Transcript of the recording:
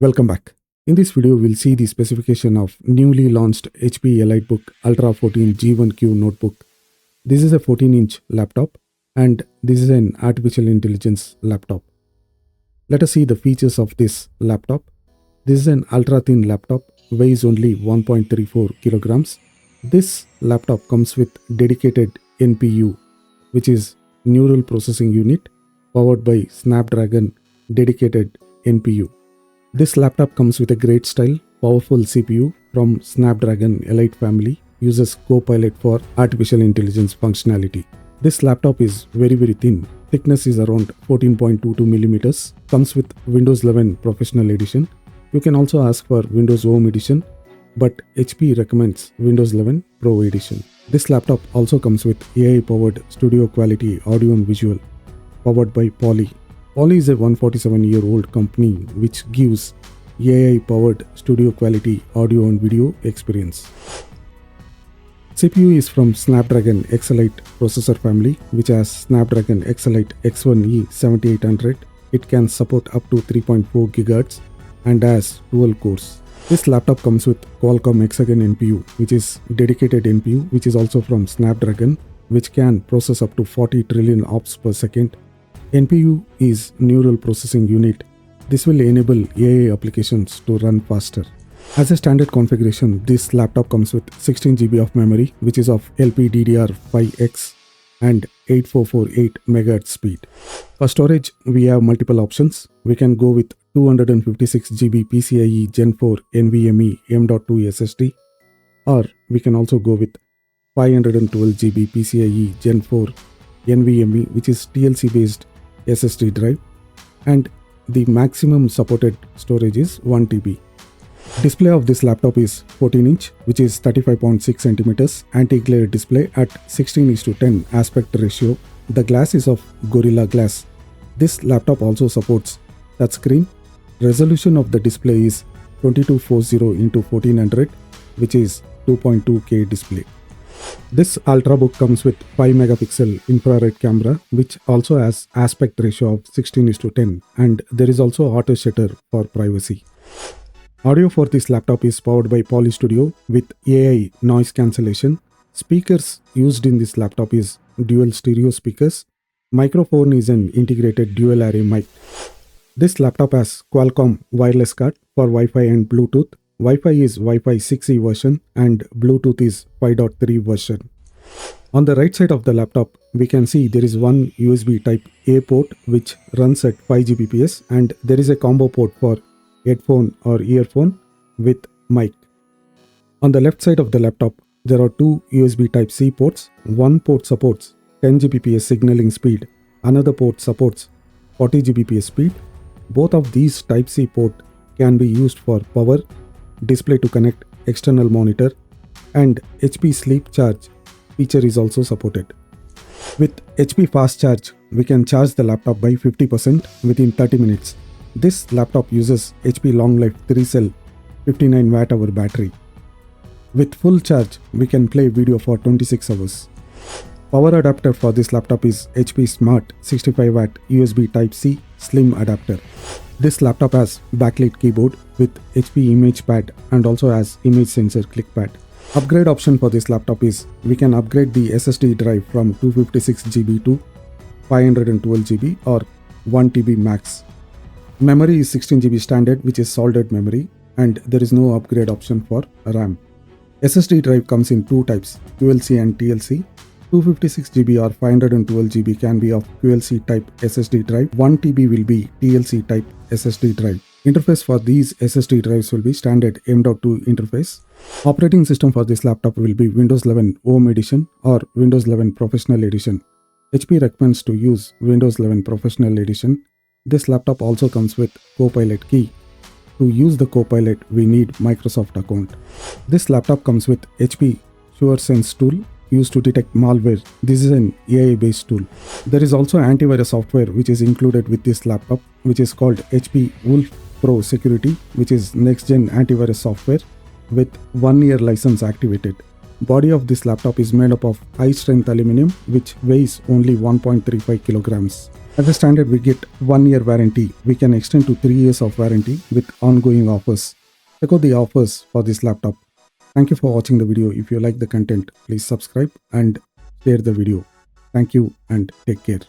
Welcome back. In this video, we'll see the specification of newly launched HP EliteBook Ultra 14 G1q notebook. This is a 14-inch laptop and this is an artificial intelligence laptop. Let us see the features of this laptop. This is an ultra-thin laptop, weighs only 1.34 kilograms. This laptop comes with dedicated NPU, which is Neural Processing Unit, powered by Snapdragon dedicated NPU. This laptop comes with a great style, powerful CPU from Snapdragon Elite family, uses Copilot for artificial intelligence functionality. This laptop is very thin. Thickness is around 14.22 millimeters. Comes with Windows 11 Professional Edition. You can also ask for Windows Home Edition, but HP recommends Windows 11 Pro Edition. This laptop also comes with AI-powered studio quality audio and visual, powered by Poly. Poly is a 147-year-old company which gives AI-powered studio quality audio and video experience. CPU is from Snapdragon X Elite processor family, which has Snapdragon X Elite X1E 7800. It can support up to 3.4 GHz and has 12 cores. This laptop comes with Qualcomm Hexagon NPU, which is dedicated NPU, which is also from Snapdragon, which can process up to 40 trillion ops per second. NPU is Neural Processing Unit. This will enable AI applications to run faster. As a standard configuration, this laptop comes with 16 GB of memory, which is of LPDDR5X and 8448 MHz speed. For storage, we have multiple options. We can go with 256 GB PCIe Gen 4 NVMe M.2 SSD, or we can also go with 512 GB PCIe Gen 4 NVMe, which is TLC based SSD drive, and the maximum supported storage is 1 TB. Display of this laptop is 14-inch, which is 35.6 centimeters, anti-glare display at 16:10 aspect ratio. The glass is of Gorilla Glass. This laptop also supports touchscreen. Resolution of the display is 2240 x 1400, which is 2.2K display. This Ultrabook comes with 5 megapixel infrared camera, which also has aspect ratio of 16:10, and there is also auto shutter for privacy. Audio for this laptop is powered by Poly Studio with AI noise cancellation. Speakers used in this laptop is dual stereo speakers. Microphone is an integrated dual array mic. This laptop has Qualcomm wireless card for Wi-Fi and Bluetooth. Wi-Fi is Wi-Fi 6E version and Bluetooth is 5.3 version. On the right side of the laptop, we can see there is one USB type A port which runs at 5 Gbps, and there is a combo port for headphone or earphone with mic. On the left side of the laptop, there are two USB type C ports. One port supports 10 Gbps signaling speed. Another port supports 40 Gbps speed. Both of these type C port can be used for power, display to connect external monitor, and HP Sleep Charge feature is also supported. With HP Fast Charge, we can charge the laptop by 50% within 30 minutes. This laptop uses HP Long Life 3-cell 59 Wh battery. With full charge, we can play video for 26 hours. Power adapter for this laptop is HP Smart 65 Watt USB Type-C Slim adapter. This laptop has backlit keyboard with HP Image Pad and also has image sensor clickpad. Upgrade option for this laptop is we can upgrade the SSD drive from 256 GB to 512 GB or 1 TB max. Memory is 16 GB standard, which is soldered memory, and there is no upgrade option for RAM. SSD drive comes in two types, QLC and TLC. 256 GB or 512 GB can be of QLC type SSD drive. 1 TB will be TLC type SSD drive. Interface for these SSD drives will be standard M.2 interface. Operating system for this laptop will be Windows 11 Home Edition or Windows 11 Professional Edition. HP recommends to use Windows 11 Professional Edition. This laptop also comes with Copilot key. To use the Copilot, we need Microsoft account. This laptop comes with HP SureSense tool used to detect malware. This is an AI-based tool. There is also antivirus software which is included with this laptop, which is called HP Wolf Pro Security, which is next-gen antivirus software with 1-year license activated. Body of this laptop is made up of high-strength aluminum, which weighs only 1.35 kilograms. As a standard, we get 1 year warranty. We can extend to 3 years of warranty with ongoing offers. Check out the offers for this laptop. Thank you for watching the video. If you like the content, please subscribe and share the video. Thank you and take care.